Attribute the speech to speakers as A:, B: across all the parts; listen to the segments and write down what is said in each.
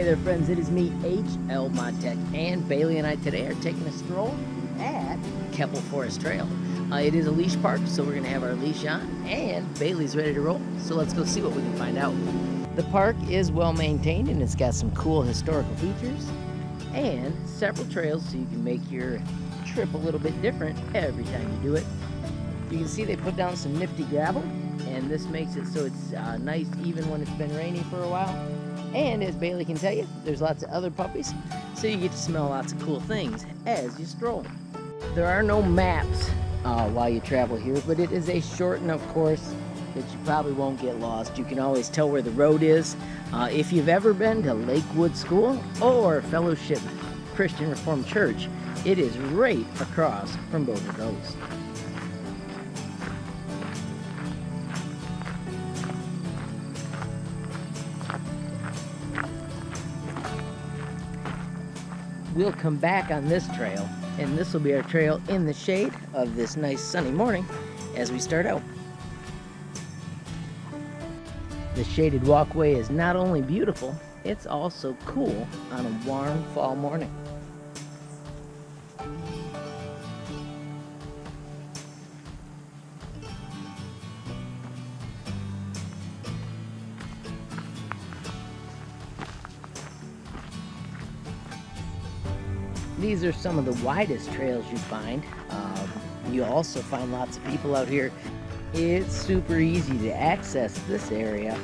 A: there friends, it is me, HLModTech, and Bailey and I today are taking a stroll at Keppel Forest Trail. It is a leash park, so we're going to have our leash on, and Bailey's ready to roll, so let's go see what we can find out. The park is well maintained and it's got some cool historical features and several trails so you can make your trip a little bit different every time you do it. You can see they put down some nifty gravel, and this makes it so it's nice even when it's been rainy for a while. And as Bailey can tell you, there's lots of other puppies, so you get to smell lots of cool things as you stroll. There are no maps while you travel here, but it is a short enough course that you probably won't get lost. You can always tell where the road is. If you've ever been to Lakewood School or Fellowship Christian Reformed Church, it is right across from both of those. We'll come back on this trail, and this will be our trail in the shade of this nice sunny morning as we start out. The shaded walkway is not only beautiful, it's also cool on a warm fall morning. These are some of the widest trails you find. You also find lots of people out here. It's super easy to access this area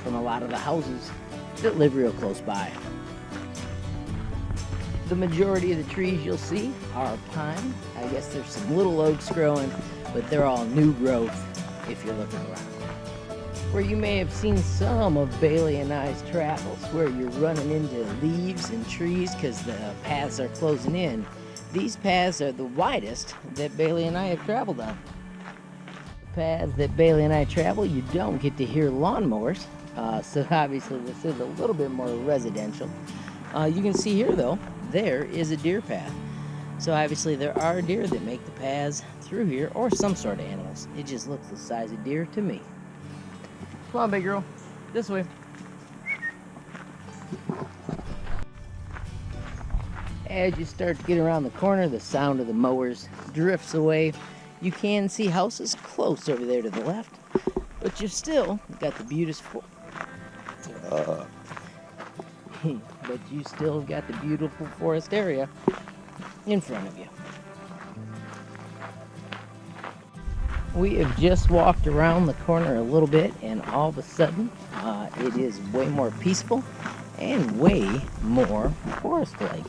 A: from a lot of the houses that live real close by. The majority of the trees you'll see are pine. I guess there's some little oaks growing, but they're all new growth if you're looking around. Where you may have seen some of Bailey and I's travels, where you're running into leaves and trees because the paths are closing in. These paths are the widest that Bailey and I have traveled on. The paths that Bailey and I travel, you don't get to hear lawnmowers, so obviously this is a little bit more residential. You can see here though, there is a deer path. So obviously there are deer that make the paths through here, or some sort of animals. It just looks the size of deer to me. Come on, big girl. This way. As you start to get around the corner, the sound of the mowers drifts away. You can see houses close over there to the left, but you've still got the beautiful forest area in front of you. We have just walked around the corner a little bit, and all of a sudden it is way more peaceful and way more forest-like.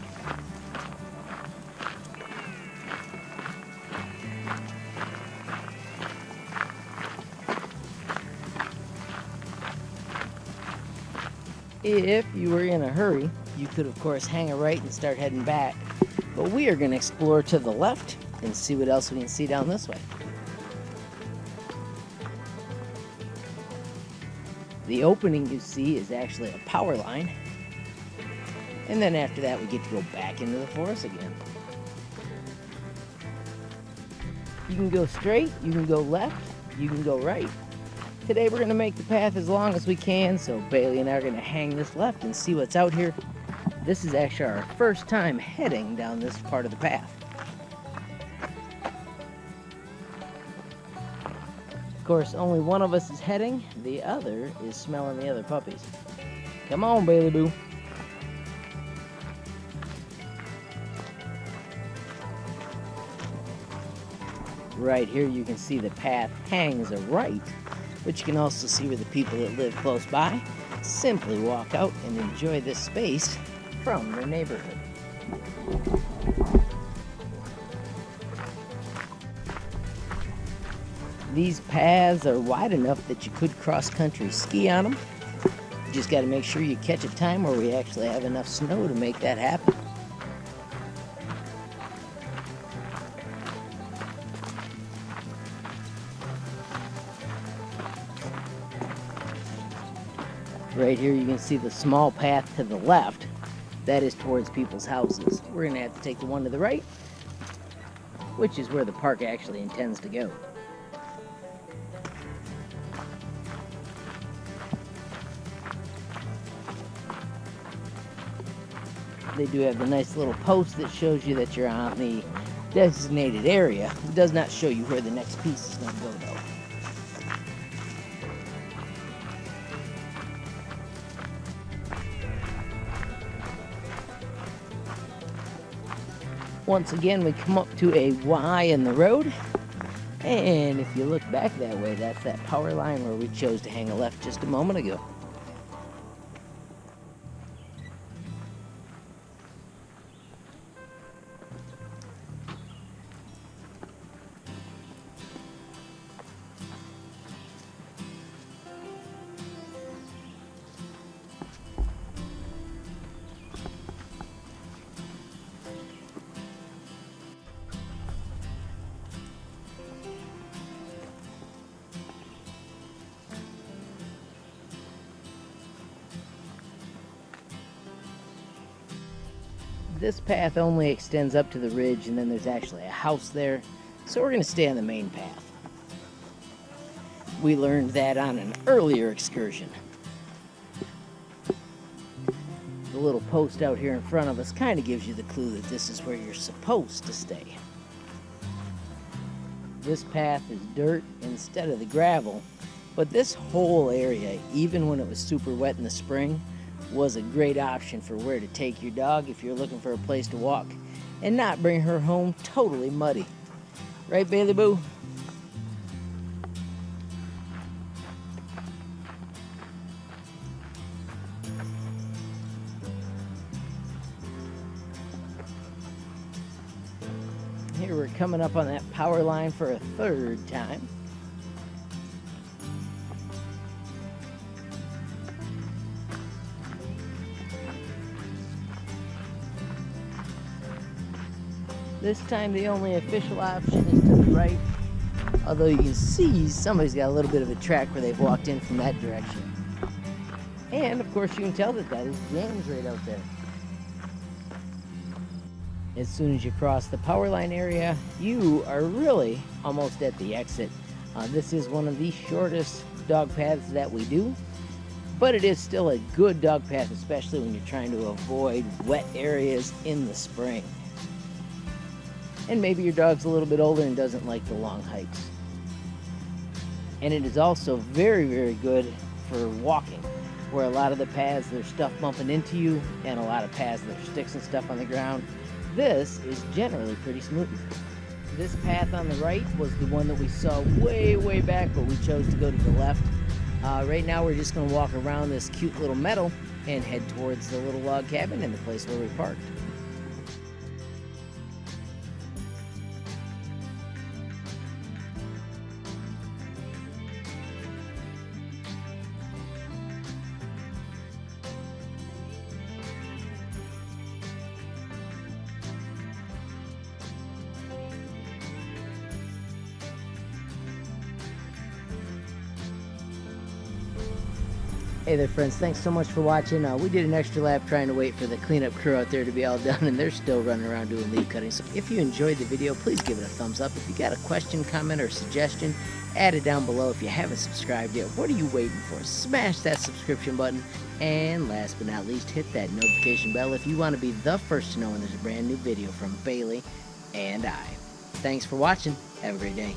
A: If you were in a hurry, you could of course hang a right and start heading back, but we are going to explore to the left and see what else we can see down this way. The opening you see is actually a power line, and then after that we get to go back into the forest again. You can go straight, you can go left, you can go right. Today we're going to make the path as long as we can, so Bailey and I are going to hang this left and see what's out here. This is actually our first time heading down this part of the path. Of course, only one of us is heading, the other is smelling the other puppies. Come on, Bailey Boo. Right here you can see the path hangs a right, but you can also see where the people that live close by simply walk out and enjoy this space from their neighborhood. These paths are wide enough that you could cross-country ski on them. You just got to make sure you catch a time where we actually have enough snow to make that happen. Right here you can see the small path to the left. That is towards people's houses. We're going to have to take the one to the right, which is where the park actually intends to go. They do have the nice little post that shows you that you're on the designated area. It does not show you where the next piece is going to go, though. Once again, we come up to a Y in the road, and if you look back that way, that's that power line where we chose to hang a left just a moment ago. This path only extends up to the ridge, and then there's actually a house there, so we're going to stay on the main path. We learned that on an earlier excursion. The little post out here in front of us kind of gives you the clue that this is where you're supposed to stay. This path is dirt instead of the gravel, but this whole area, even when it was super wet in the spring, was a great option for where to take your dog if you're looking for a place to walk and not bring her home totally muddy. Right, Bailey Boo? Here we're coming up on that power line for a third time. This time the only official option is to the right, although you can see somebody's got a little bit of a track where they've walked in from that direction. And of course you can tell that that is James right out there. As soon as you cross the power line area, you are really almost at the exit. This is one of the shortest dog paths that we do, but it is still a good dog path, especially when you're trying to avoid wet areas in the spring. And maybe your dog's a little bit older and doesn't like the long hikes. And it is also very, very good for walking, where a lot of the paths, there's stuff bumping into you, and a lot of paths, there's sticks and stuff on the ground. This is generally pretty smooth. This path on the right was the one that we saw way, way back, but we chose to go to the left. Right now we're just going to walk around this cute little meadow and head towards the little log cabin and the place where we parked. Hey there friends, thanks so much for watching. We did an extra lap trying to wait for the cleanup crew out there to be all done, and they're still running around doing leaf cutting. So if you enjoyed the video, please give it a thumbs up. If you got a question, comment, or suggestion, add it down below. If you haven't subscribed yet, what are you waiting for? Smash that subscription button. And last but not least, hit that notification bell if you want to be the first to know when there's a brand new video from Bailey and I. Thanks for watching. Have a great day.